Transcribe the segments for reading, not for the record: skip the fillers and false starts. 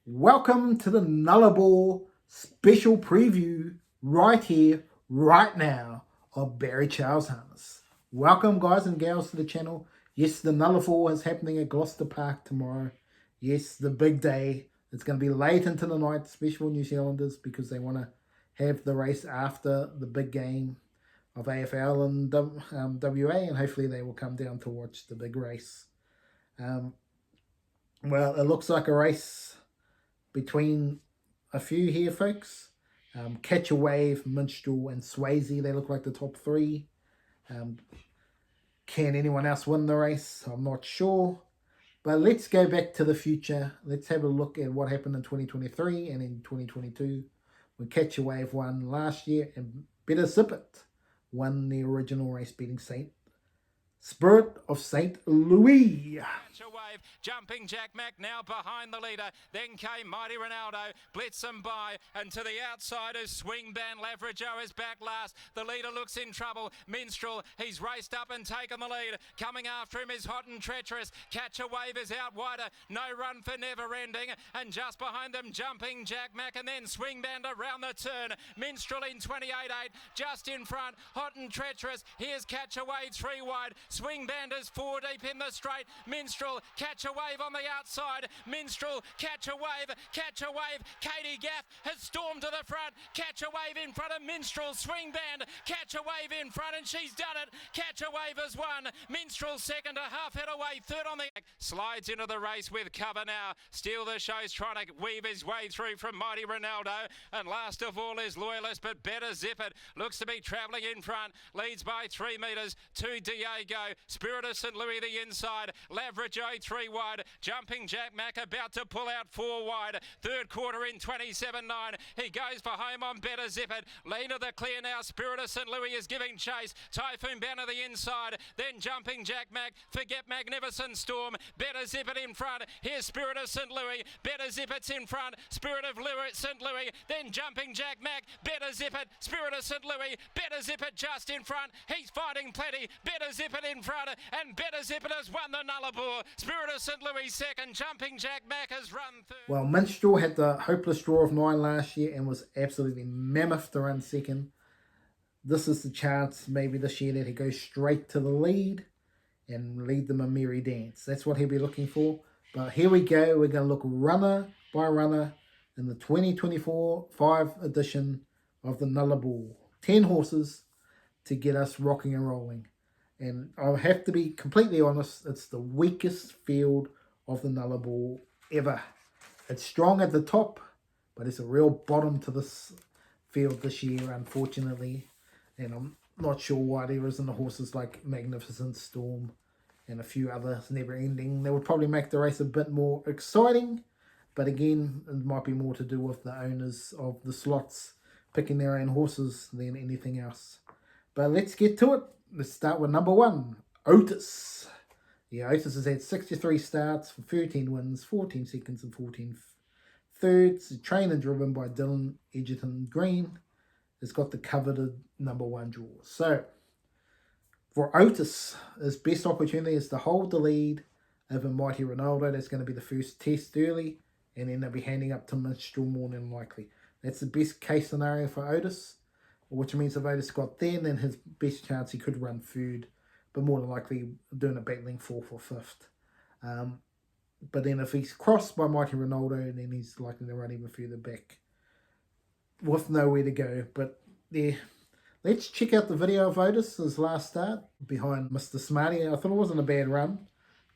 Welcome to the Nullarbor special preview right here, right now of Barry Charles Harness. Welcome, guys and gals, to the channel. Yes, the Nullarbor is happening at Gloucester Park tomorrow. Yes, the big day. It's going to be late into the night, especially for New Zealanders, because they want to have the race after the big game of AFL and WA, and hopefully they will come down to watch the big race. Well, it looks like a race between a few here, folks. Catch a Wave, Minstrel, and Swayzee, they look like the top three. Can anyone else win the race? I'm not sure. But let's go back to the future. Let's have a look at what happened in 2023 and in 2022. When Catch a Wave won last year and Betterzippit won the original race, beating Spirit of St. Louis. Wave, jumping Jack Mac now behind the leader. Then came Mighty Ronaldo, blitz them by, and to the outside is Swing Band. Lavrajo is back last. The leader looks in trouble. Minstrel, he's raced up and taken the lead. Coming after him is Hot and Treacherous. Catch a Wave is out wider. No Run for Never Ending, and just behind them jumping Jack Mac, and then Swing Band around the turn. Minstrel in 28.8, just in front. Hot and Treacherous. Here's Catch a Wave 3 wide. Swing Band is 4 deep in the straight. Minstrel, Catch a Wave on the outside. Minstrel, Catch a Wave, Catch a Wave. Katie Gaff has stormed to the front. Catch a Wave in front of Minstrel. Swing Band, Catch a Wave in front, and she's done it. Catch a Wave has won. Minstrel second, a half head away. Third on the slides into the race with cover now. Steal the Show's trying to weave his way through from Mighty Ronaldo. And last of all is Loyalist, but Betterzippit looks to be travelling in front. Leads by 3 metres to Diego. Spirit of St. Louis the inside. Lavrajo 3 wide. Jumping Jack Mac about to pull out 4 wide. Third quarter in 27.9. He goes for home on Betterzippit. Lean of the clear now. Spirit of St. Louis is giving chase. Typhoon Banner the inside. Then jumping Jack Mac. Forget Magnificent Storm. Betterzippit in front. Here's Spirit of St. Louis. Betterzippit's in front. Spirit of St. Louis. Then jumping Jack Mac. Betterzippit. Spirit of St. Louis. Betterzippit just in front. He's fighting plenty. Betterzippit in front. And Betterzippit has won the Nullarbor. Spirit of St. Louis second. Jumping Jack Mac has run third. Well, Minstrel had the hopeless draw of 9 last year and was absolutely mammoth to run second. This is the chance maybe this year that he goes straight to the lead and lead them a merry dance. That's what he'll be looking for. But here we go. We're going to look runner by runner in the 2024-5 edition of the Nullarbor. 10 horses to get us rocking and rolling. And I have to be completely honest, it's the weakest field of the Nullarbor ever. It's strong at the top, but it's a real bottom to this field this year, unfortunately. And I'm not sure why there isn't the horses like Magnificent Storm and a few others, Never Ending. They would probably make the race a bit more exciting, but again, it might be more to do with the owners of the slots picking their own horses than anything else. But let's get to it. Let's start with number 1, Otis. Yeah, Otis has had 63 starts for 13 wins, 14 seconds and 14 thirds. Trained and driven by Dylan Edgerton Green. It's got the coveted number 1 draw. So, for Otis, his best opportunity is to hold the lead over Mighty Ronaldo. That's going to be the first test early, and then they'll be handing up to Minstrel more than likely. That's the best case scenario for Otis, which means if Otis got there, then his best chance he could run third, but more than likely doing a battling 4th or 5th. But then if he's crossed by Mighty Ronaldo, then he's likely to run even further back with nowhere to go. But yeah, let's check out the video of Otis, his last start, behind Mr. Smarty. I thought it wasn't a bad run,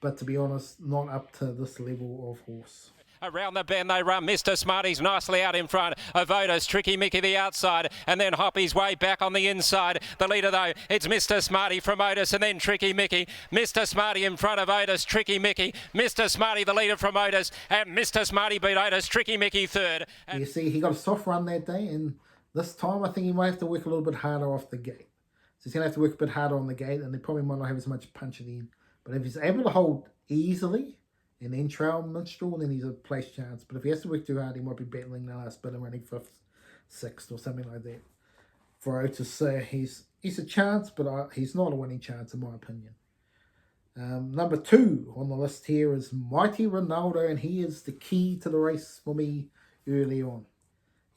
but to be honest, not up to this level of horse. Around the bend they run. Mr. Smarty's nicely out in front of Otis. Tricky Mickey the outside, and then Hoppy's way back on the inside. The leader though, it's Mr. Smarty from Otis, and then Tricky Mickey. Mr. Smarty in front of Otis. Tricky Mickey. Mr. Smarty the leader from Otis, and Mr. Smarty beat Otis. Tricky Mickey third. You see, he got a soft run that day, and this time I think he might have to work a little bit harder off the gate. So he's going to have to work a bit harder on the gate, and they probably might not have as much punch at the end. But if he's able to hold easily and then trail Minstrel, then he's a place chance. But if he has to work too hard, he might be battling the last bit and running 5th, 6th or something like that. For Otis, he's a chance, but he's not a winning chance in my opinion. Number 2 on the list here is Mighty Ronaldo, and he is the key to the race for me early on.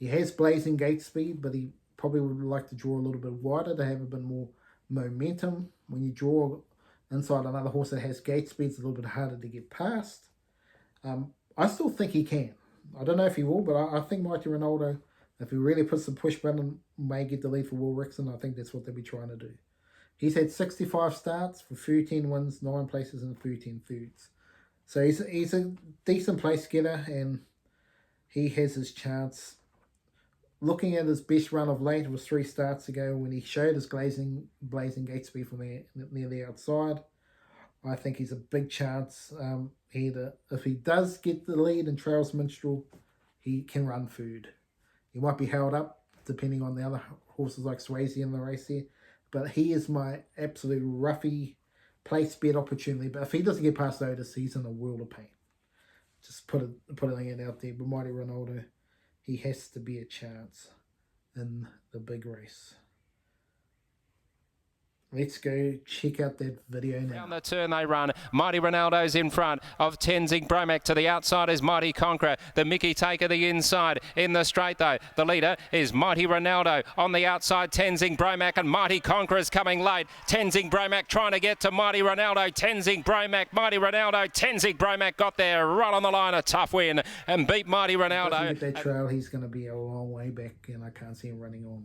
He has blazing gate speed, but he probably would like to draw a little bit wider to have a bit more momentum. When you draw inside another horse that has gate speed, it's a little bit harder to get past. I still think he can. I don't know if he will, but I think Mighty Ronaldo, if he really puts the push button, may get the lead for Will Rixon. I think that's what they'll be trying to do. He's had 65 starts for 13 wins, 9 places, and 13 thirds. So he's a decent place getter, and he has his chance. Looking at his best run of late, it was 3 starts ago when he showed his blazing gate speed from near the outside. I think he's a big chance. If he does get the lead and trails Minstrel, he can run food. He might be held up depending on the other horses like Swayzee in the race here. But he is my absolute roughy place bet opportunity. But if he doesn't get past Otis, he's in a world of pain. Just putting it out there. But Mighty Ronaldo, he has to be a chance in the big race. Let's go check out that video now. Down the turn they run. Mighty Ronaldo's in front of Tenzing Bromac. To the outside is Mighty Conqueror. The Mickey Taker the inside. In the straight though, the leader is Mighty Ronaldo. On the outside, Tenzing Bromac, and Mighty Conqueror is coming late. Tenzing Bromac trying to get to Mighty Ronaldo. Tenzing Bromac, Mighty Ronaldo. Tenzing Bromac got there right on the line. A tough win and beat Mighty Ronaldo. With that trail, he's going to be a long way back, and I can't see him running on.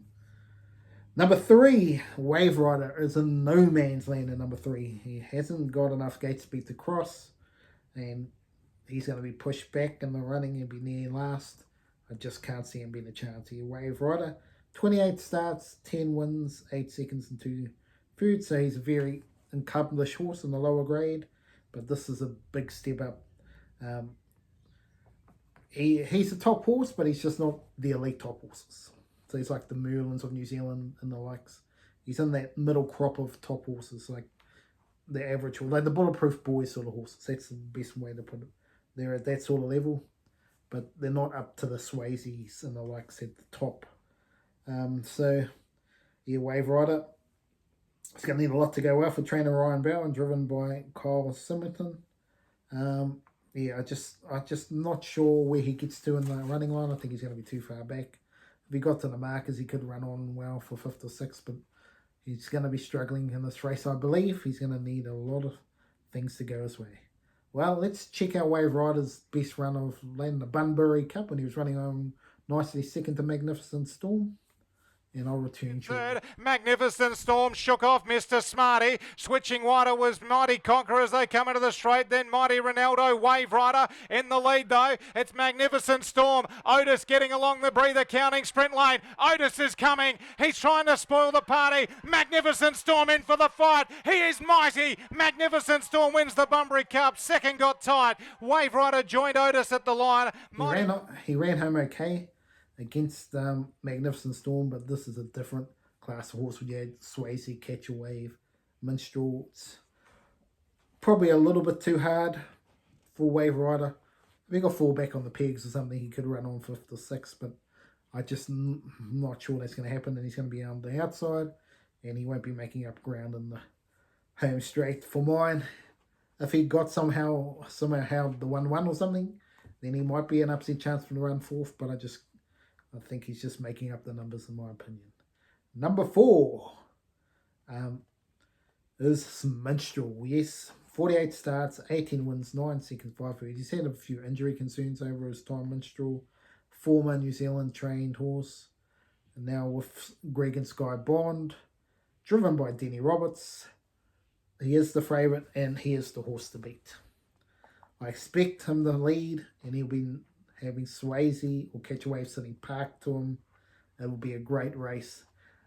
Number 3, Wave Rider, is in no man's land at number 3. He hasn't got enough gate speed to cross, and he's going to be pushed back in the running and be near last. I just can't see him being a chance here. Wave Rider, 28 starts, 10 wins, 8 seconds and 2 thirds. So he's a very accomplished horse in the lower grade, but this is a big step up. He's a top horse, but he's just not the elite top horses. So he's like the Merlins of New Zealand and the likes. He's in that middle crop of top horses, like the average, like the Bulletproof Boys sort of horses. That's the best way to put it. They're at that sort of level, but they're not up to the Swayzees and the likes at the top. So, yeah, Wave Rider. It's going to need a lot to go well for trainer Ryan Bowen, driven by Kyle Simington. Yeah, I just not sure where he gets to in the running line. I think he's going to be too far back. If he got to the markers, he could run on well for 5th or 6th, but he's going to be struggling in this race, I believe. He's going to need a lot of things to go his way. Well, let's check out Wave Rider's best run of late in the Bunbury Cup when he was running on nicely second to Magnificent Storm. And I'll return shortly. Third, Magnificent Storm shook off Mr. Smarty. Switching wider was Mighty Conqueror as they come into the straight. Then Mighty Ronaldo, Wave Rider in the lead though. It's Magnificent Storm. Otis getting along the breather, counting sprint lane. Otis is coming. He's trying to spoil the party. Magnificent Storm in for the fight. He is mighty. Magnificent Storm wins the Bunbury Cup. Second got tight. Wave Rider joined Otis at the line. He ran home okay against Magnificent Storm, but this is a different class of horse. We had Swayzee, Catch a Wave, Minstrel. It's probably a little bit too hard for Wave Rider. If he got 4 back on the pegs or something, he could run on 5th or 6th, but I just not sure that's going to happen, and he's going to be on the outside, and he won't be making up ground in the home straight. For mine, if he got somehow the 1-1 or something, then he might be an upset chance for the run 4th, but I think he's just making up the numbers in my opinion. Number 4 is Minstrel. Yes, 48 starts, 18 wins, 9 seconds, 5 thirds. He's had a few injury concerns over his time. Minstrel, former New Zealand trained horse, and now with Greg and Sky Bond, driven by Denny Roberts. He is the favourite, and he is the horse to beat. I expect him to lead, and he'll be having Swayzee or Catch a Wave sitting parked to him. It will be a great race.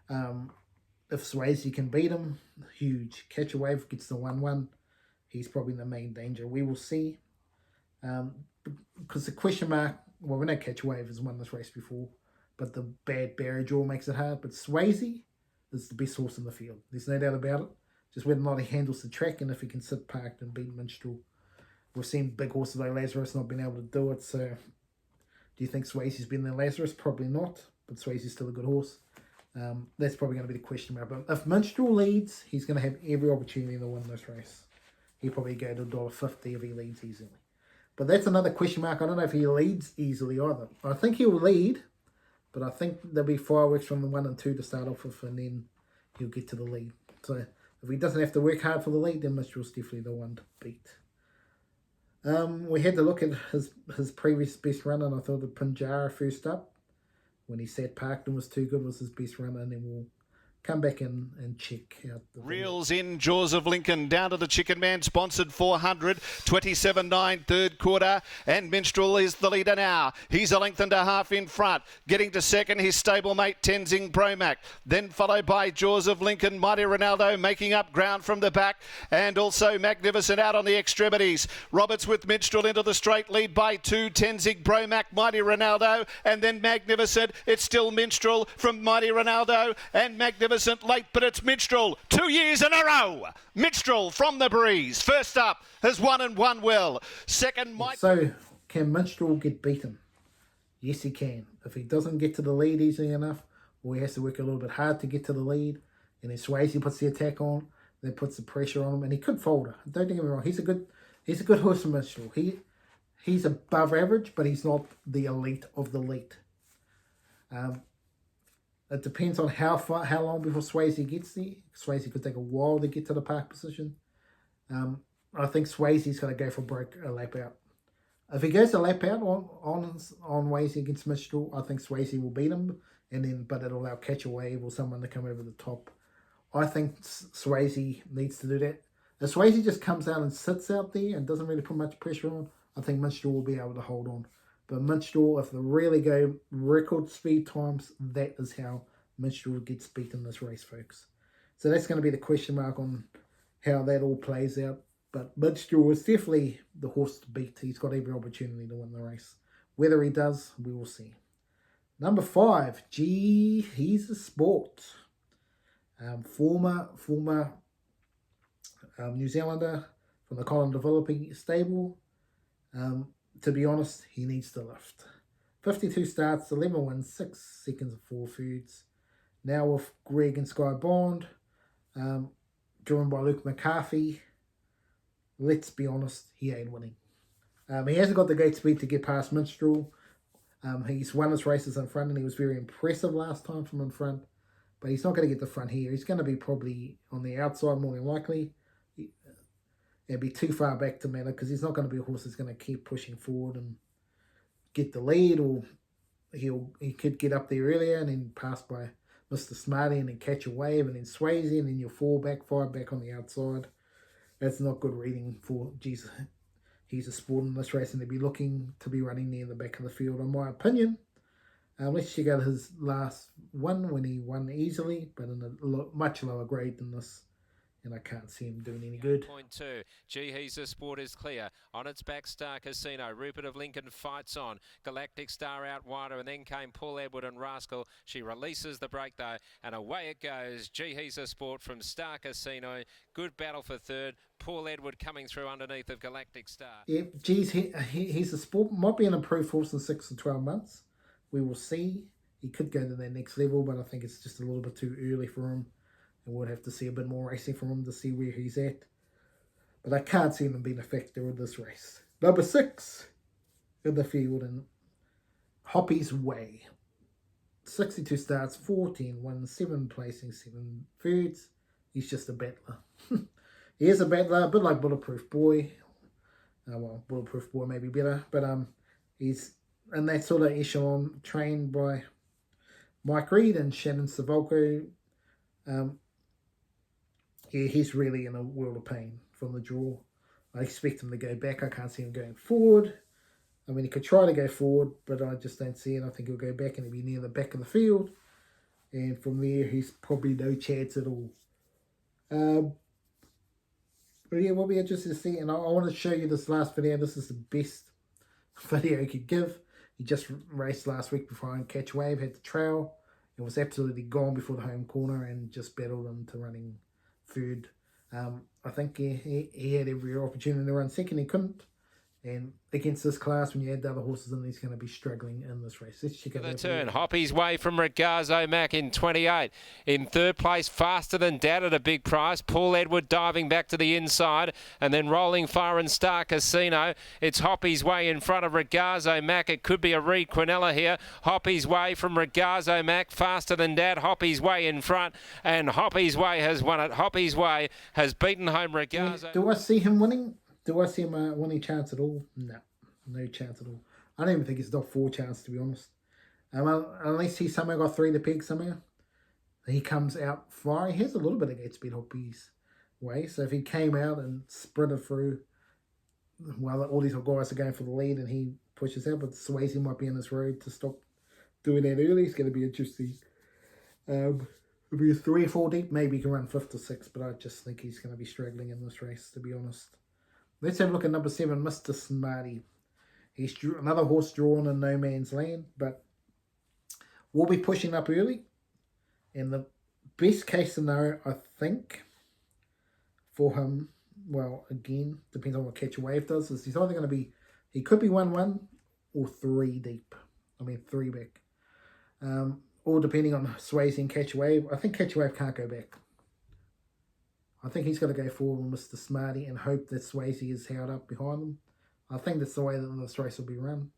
If Swayzee can beat him, huge. Catch a Wave gets the 1-1. He's probably the main danger. We will see. Because the question mark, well, we know Catch a Wave has won this race before, but the bad barrier draw makes it hard. But Swayzee is the best horse in the field. There's no doubt about it. Just whether or not he handles the track and if he can sit parked and beat Minstrel. We've seen big horses like Lazarus not being able to do it, so do you think Swayzee's been there Lazarus? Probably not, but Swayzee's still a good horse. That's probably going to be the question mark. But if Minstrel leads, he's going to have every opportunity to win this race. he'd probably go to $1.50 if he leads easily. But that's another question mark. I don't know if he leads easily either. I think he'll lead, but I think there'll be fireworks from the 1 and 2 to start off with, and then he'll get to the lead. So if he doesn't have to work hard for the lead, then Minstrel's definitely the one to beat. We had to look at his previous best run, and I thought the Pinjara first up, when he sat parked and was too good, was his best runner, and then we'll come back in and check out the Reels in, Jaws of Lincoln down to the Chicken Man, sponsored 400, 27.9 third quarter, and Minstrel is the leader now. He's a length and a half in front, getting to second his stablemate Tenzing Promac, then followed by Jaws of Lincoln, Mighty Ronaldo making up ground from the back, and also Magnificent out on the extremities. Roberts with Minstrel into the straight, lead by 2, Tenzing Promac, Mighty Ronaldo, and then Magnificent. It's still Minstrel from Mighty Ronaldo and Magnificent late, but it's Minstrel 2 years in a row. Minstrel from the breeze. First up has won and won well. Second, Mike. So, can Minstrel get beaten? Yes, he can. If he doesn't get to the lead easily enough, or he has to work a little bit hard to get to the lead, and then Swayzee puts the attack on, that puts the pressure on him, and he could fold her. Don't get me wrong. He's a good horse for Minstrel. He's above average, but he's not the elite of the elite. It depends on how long before Swayzee gets there. Swayzee could take a while to get to the park position. I think Swayzee's going to go for a lap out. If he goes a lap out on Swayzee against Minstrel, I think Swayzee will beat him, but it'll allow Catch a Wave or someone to come over the top. I think Swayzee needs to do that. If Swayzee just comes out and sits out there and doesn't really put much pressure on, I think Minstrel will be able to hold on. But Minstrel, if they really go record speed times, that is how Minstrel gets beat in this race, folks. So that's going to be the question mark on how that all plays out. But Minstrel is definitely the horse to beat. He's got every opportunity to win the race. Whether he does, we will see. Number 5, He's a Sport. Former New Zealander from the Colin Developing stable. To be honest, he needs to lift. 52 starts, 11 wins, 6 seconds of 4 foods. Now with Greg and Sky Bond, driven by Luke McCarthy. Let's be honest, he ain't winning. He hasn't got the gate speed to get past Minstrel. He's won his races in front, and he was very impressive last time from in front. But he's not going to get the front here. He's going to be probably on the outside more than likely. It'd be too far back to matter, because he's not going to be a horse that's going to keep pushing forward and get the lead, or he could get up there earlier and then pass by Mr. Smarty and then Catch a Wave and then Swayzee, and then you'll fall back 5 back on the outside. That's not good reading for Jesus. He's a Sport in this race, and they'd be looking to be running near the back of the field, in my opinion. Let's check out his last one when he won easily, but in a much lower grade than this. And I can't see him doing any good. Point 2. He's a Sport is clear. On its back, Star Casino. Rupert of Lincoln fights on. Galactic Star out wider, and then came Paul Edward and Rascal. She releases the break though, and away it goes. He's a Sport from Star Casino. Good battle for third. Paul Edward coming through underneath of Galactic Star. Yeah, he's a Sport. Might be an improved horse in 6 to 12 months. We will see. He could go to that next level, but I think it's just a little bit too early for him. And we'll have to see a bit more racing from him to see where he's at. But I can't see him being a factor in this race. Number 6 in the field, and Hoppy's Way. 62 starts, 14 wins, 7 placings, 7 thirds. He's just a battler. He is a battler, a bit like Bulletproof Boy. Well, Bulletproof Boy may be better, but he's in that sort of echelon, trained by Mike Reed and Shannon Savolko. Yeah, he's really in a world of pain from the draw. I expect him to go back. I can't see him going forward. I mean, he could try to go forward, but I just don't see it. I think he'll go back and he'll be near the back of the field. And from there, he's probably no chance at all. But yeah, we'll be interested to see. And I want to show you this last video. This is the best video he could give. He just raced last week before Catch Wave, had the trail. It was absolutely gone before the home corner and just battled into running third. I think he had every opportunity to run second. He couldn't. And against this class, when you add the other horses in, he's going to be struggling in this race. Let's check out The that turn, video. Hoppy's Way from Regazzo Mac in 28. In third place, Faster Than Dad at a big price. Paul Edward diving back to the inside. And then Rolling Fire and Star Casino. It's Hoppy's Way in front of Regazzo Mac. It could be a Reed Quinella here. Hoppy's Way from Regazzo Mac. Faster Than Dad. Hoppy's Way in front. And Hoppy's Way has won it. Hoppy's Way has beaten home Regazzo. Do I see him winning? Do I see him winning chance at all? No. No chance at all. I don't even think it's top 4 chance, to be honest. Unless he somehow got 3 to peg somehow. He comes out far. He has a little bit of gate speed Hoppy's Way. So if he came out and sprinted through, well, all these guys are going for the lead and he pushes out, but Swayzee might be on his road to stop doing that early. It's going to be interesting. It'll be 3 or 4 deep. Maybe he can run 5th or 6th, but I just think he's going to be struggling in this race, to be honest. Let's have a look at number 7, Mr. Smarty. He's another horse drawn in no man's land, but we'll be pushing up early. And the best case scenario, I think, for him, well, again, depends on what Catch a Wave does, is he's either going to be, he could be 1-1 or 3 deep. I mean, 3 back. All depending on Swayzee and Catch a Wave. I think Catch a Wave can't go back. I think he's got to go forward with Mr. Smarty and hope that Swayzee is held up behind him. I think that's the way that this race will be run.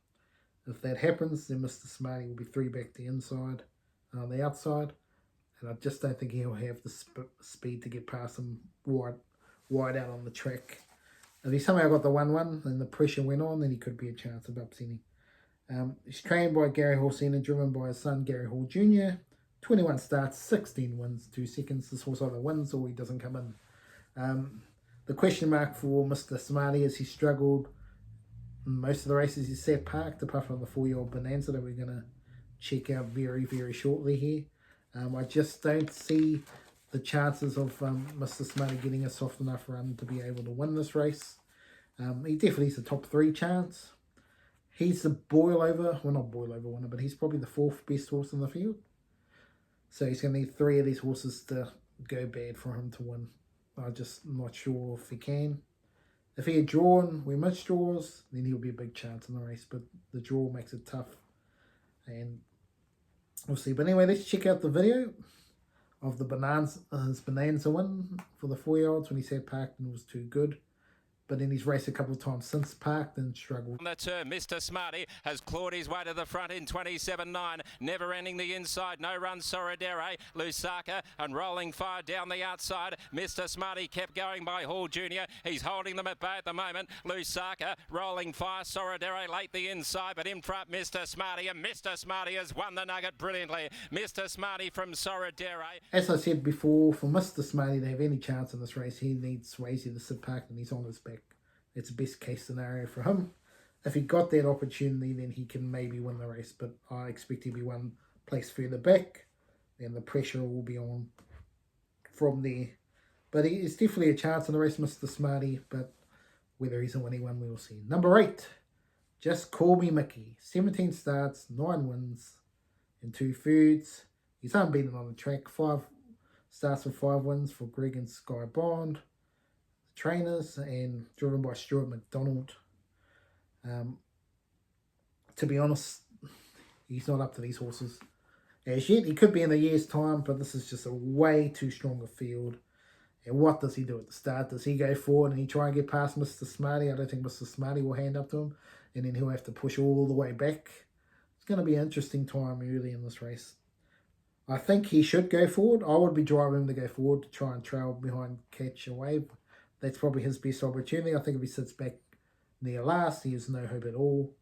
If that happens, then Mr. Smarty will be 3 back the inside, the outside. And I just don't think he'll have the speed to get past him wide out on the track. If he somehow got the 1-1 and the pressure went on, then he could be a chance of upsetting. He's trained by Gary Horsena, driven by his son Gary Hall Jr. 21 starts, 16 wins, 2 seconds. This horse either wins or he doesn't come in. The question mark for Mr. Smarty is he struggled in most of the races he sat parked, apart from the 4-year-old Bonanza that we're going to check out very, very shortly here. I just don't see the chances of Mr. Smarty getting a soft enough run to be able to win this race. He definitely is a top 3 chance. He's the boil-over, well, not boil-over winner, but he's probably the 4th best horse in the field. So he's going to need 3 of these horses to go bad for him to win. I'm just not sure if he can. If he had drawn, we missed draws, then he'll be a big chance in the race. But the draw makes it tough. And we'll see. But anyway, let's check out the video of the his Bonanza win for the 4-year-olds when he sat parked and it was too good. But then he's raced a couple of times since parked and struggled. On the turn, Mr. Smarty has clawed his way to the front in 27.9. Never ending the inside. No run, Soradere, Lusaka and Rolling Fire down the outside. Mr. Smarty kept going by Hall Jr. He's holding them at bay at the moment. Lusaka, Rolling Fire, Soradere late the inside, but in front, Mr. Smarty. And Mr. Smarty has won the nugget brilliantly. Mr. Smarty from Soradere. As I said before, for Mr. Smarty to have any chance in this race, he needs Swayzee to sit parked and he's on his back. It's the best case scenario for him. If he got that opportunity, then he can maybe win the race. But I expect he'll be 1 place further back. And the pressure will be on from there. But it's definitely a chance in the race, Mr. Smarty. But whether he's a winning one, we will see. Number 8, Just Call Me Mickey. 17 starts, 9 wins, and 2 thirds. He's unbeaten on the track. 5 starts with 5 wins for Greg and Sky Bond. Trainers, and driven by Stuart McDonald. To be honest, he's not up to these horses as yet. He could be in a year's time, but this is just a way too strong a field. And what does he do at the start? Does he go forward and he try and get past Mr. Smarty? I don't think Mr. Smarty will hand up to him, and then he'll have to push all the way back. It's going to be an interesting time early in this race. I think he should go forward. I would be driving him to go forward to try and trail behind Catch a Wave. That's probably his best opportunity. I think if he sits back near last, he has no hope at all.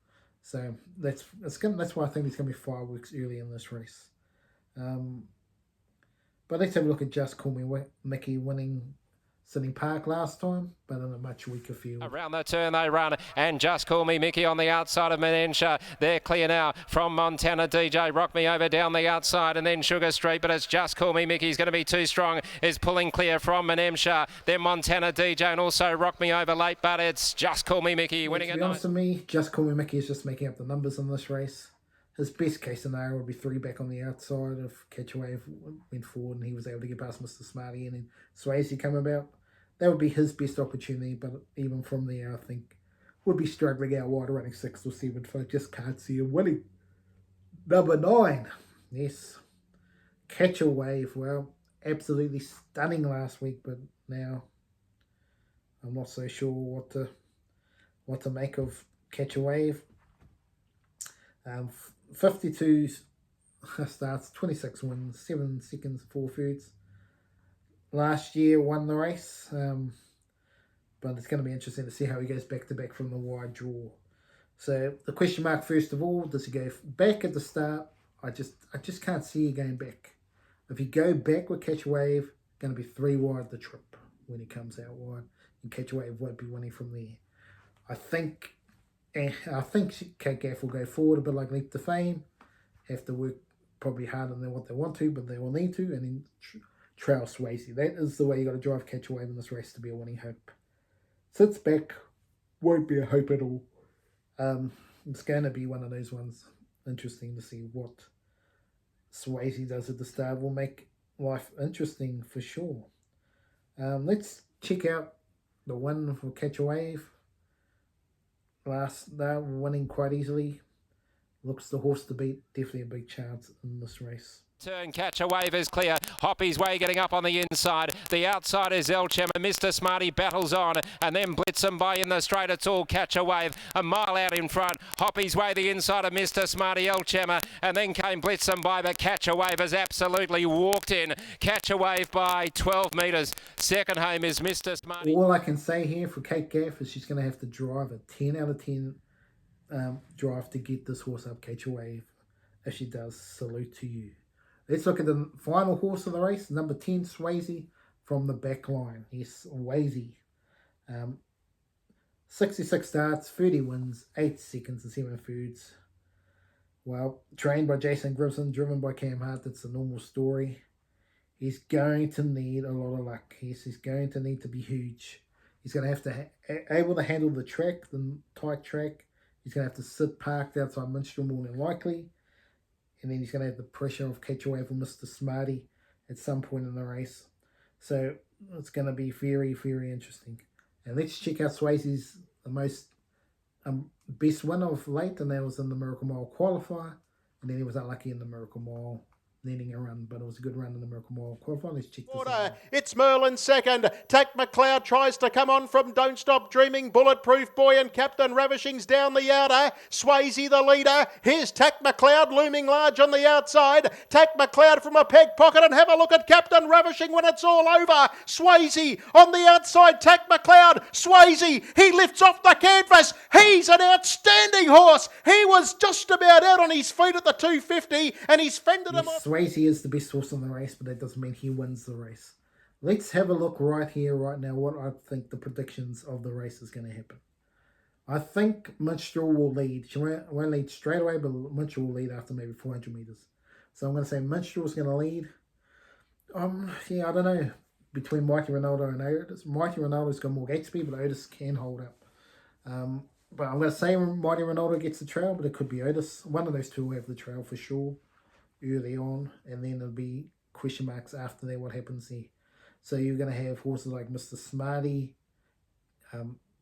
So that's why I think he's going to be fireworks early in this race. But let's have a look at Just Call Me Mickey winning Sydney Park last time, but in a much weaker field. Around the turn they run, and Just Call Me Mickey on the outside of Menensha. They're clear now from Montana DJ. Rock Me Over down the outside, and then Sugar Street, but it's Just Call Me Mickey's going to be too strong. Is pulling clear from Menensha. Then Montana DJ, and also Rock Me Over late, but it's Just Call Me Mickey winning it. To be honest with me, Just Call Me Mickey is just making up the numbers in this race. His best case scenario would be 3 back on the outside if Catch a Wave went forward and he was able to get past Mr. Smarty and then Swayzee come about. That would be his best opportunity, but even from there, I think would be struggling out wide, running 6 or 7, so I just can't see him winning. Number 9, yes, Catch a Wave. Well, absolutely stunning last week, but now I'm not so sure what to make of Catch a Wave. 52 starts, 26 wins, 7 seconds, 4 thirds. Last year won the race, but it's going to be interesting to see how he goes back to back from the wide draw. So the question mark, first of all, does he go back at the start? I just can't see you going back. If you go back with Catch a Wave, going to be 3 wide the trip when he comes out wide, and Catch a Wave won't be winning from there. I think KGF will go forward a bit like Leap to Fame, have to work probably harder than what they want to, but they will need to, and then trail Swayzee. That is the way you got to drive Catch a Wave in this race to be a winning hope. Sits back, won't be a hope at all. It's going to be one of those ones. Interesting to see what Swayzee does at the start. Will make life interesting for sure. Let's check out the one for Catch a Wave. They're winning quite easily. Looks the horse to beat. Definitely a big chance in this race. Turn, Catch a Wave is clear. Hoppy's Way getting up on the inside. The outside is Elchem, and Mr. Smarty battles on, and then Blitzen by in the straight. It's all Catch a Wave. A mile out in front. Hoppy's Way the inside of Mr. Smarty, Elchem, and then came Blitzen by, but Catch a Wave has absolutely walked in. Catch a Wave by 12 metres. Second home is Mr. Smarty. All I can say here for Kate Gaff is she's going to have to drive a 10 out of 10 drive to get this horse up Catch a Wave. If she does, salute to you. Let's look at the final horse of the race, number 10, Swayzee, from the back line. Yes, Swayzee. 66 starts, 30 wins, 8 seconds and 7 thirds. Well, trained by Jason Grimson, driven by Cam Hart, that's the normal story. He's going to need a lot of luck. Yes, he's going to need to be huge. He's going to have to able to handle the track, the tight track. He's going to have to sit parked outside Minstrel more than likely. And then he's going to have the pressure of Catch a Wave or Mr. Smarty at some point in the race. So it's going to be very, very interesting. And let's check out Swayzee's the most best winner of late, and that was in the Miracle Mile qualifier. And then he was unlucky in the Miracle Mile, needing a run, but it was a good run in the Miracle Mile qualifier. Let's check this out. It's Merlin second. Tack McLeod tries to come on from Don't Stop Dreaming. Bulletproof Boy and Captain Ravishing's down the outer. Swayzee the leader. Here's Tack McLeod looming large on the outside. Tack McLeod from a peg pocket, and have a look at Captain Ravishing when it's all over. Swayzee on the outside. Tack McLeod. Swayzee, he lifts off the canvas. He's an outstanding horse. He was just about out on his feet at the 250, and he's fended him off. Swayzee is the best horse in the race, but that doesn't mean he wins the race. Let's have a look right here, right now, what I think the predictions of the race is going to happen. I think Minstrel will lead. She won't lead straight away, but Minstrel will lead after maybe 400 metres. So I'm going to say Minstrel's going to lead. Yeah, I don't know. Between Mighty Ronaldo and Otis. Mighty Ronaldo's got more gate speed, but Otis can hold up. But I'm going to say Mighty Ronaldo gets the trail, but it could be Otis. One of those two will have the trail for sure early on, and then there'll be question marks after that, what happens there. So you're going to have horses like Mr. Smarty,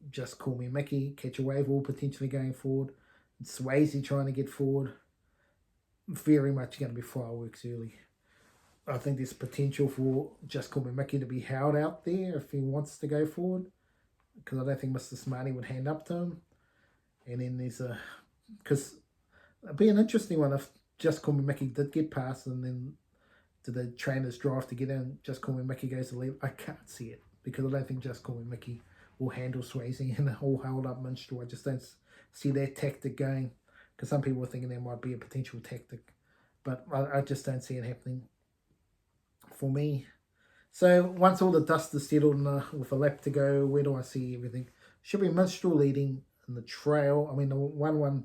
Just Call Me Mickey, Catch a Wave, all potentially going forward. And Swayzee trying to get forward. Very much going to be fireworks early. I think there's potential for Just Call Me Mickey to be held out there if he wants to go forward, because I don't think Mr. Smarty would hand up to him. And then there's because it'd be an interesting one if Just Call Me Mickey did get past, and then to the trainers drive to get in, Just Call Me Mickey goes to leave. I can't see it, because I don't think Just Call Me Mickey will handle Swayzee and all hold up Minstrel. I just don't see that tactic going, because some people are thinking there might be a potential tactic, but I just don't see it happening for me. So once all the dust is settled with a lap to go, where do I see everything? Should be Minstrel leading in the trail. I mean, the 1-1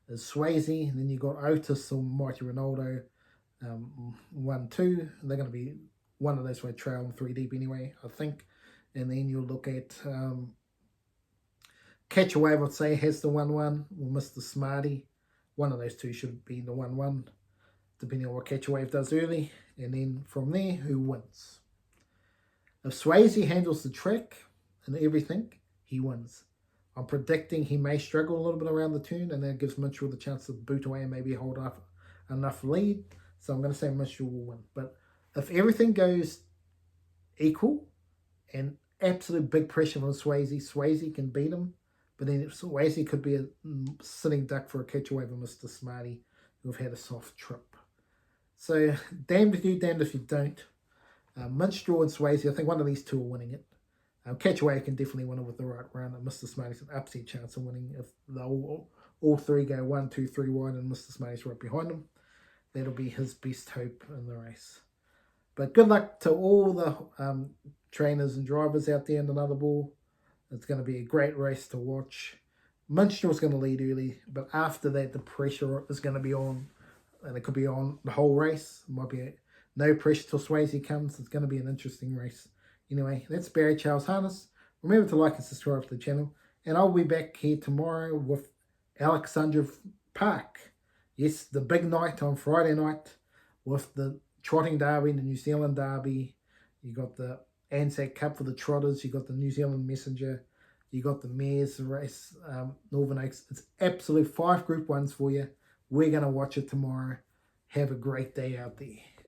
is Swayzee, and then you got Otis or Mighty Ronaldo, 1-2. They're going to be one of those way trail and 3 deep anyway, I think. And then you'll look at Catch a Wave, I'd say, has the 1-1, or Mr. Smarty. One of those two should be the 1-1, depending on what Catch a Wave does early. And then from there, who wins? If Swayzee handles the track and everything, he wins. I'm predicting he may struggle a little bit around the turn, and that gives Minstrel the chance to boot away and maybe hold up enough lead. So I'm going to say Minstrel will win. But if everything goes equal and absolute big pressure on Swayzee can beat him. But then Swayzee could be a sitting duck for a catch away from Mr. Smarty, who've had a soft trip. So damned if you, damned if you don't. Minstrel and Swayzee, I think one of these two are winning it. Catchaway can definitely win it with the right run, and Mr. Smarty's an upset chance of winning if all three go 1, 2, 3 wide, and Mr. Smarty's right behind him. That'll be his best hope in the race. But good luck to all the trainers and drivers out there in the Nullarbor. It's going to be a great race to watch. Minstrel's going to lead early, but after that, the pressure is going to be on, and it could be on the whole race. It might be no pressure till Swayzee comes. It's going to be an interesting race. Anyway, that's Barry Charles Harness. Remember to like and subscribe to the channel, and I'll be back here tomorrow with Alexandra Park. Yes, the big night on Friday night with the Trotting Derby and the New Zealand Derby. You got the Anzac Cup for the Trotters. You got the New Zealand Messenger. You got the Mares race, Northern Oaks. It's absolute 5 Group 1s for you. We're going to watch it tomorrow. Have a great day out there.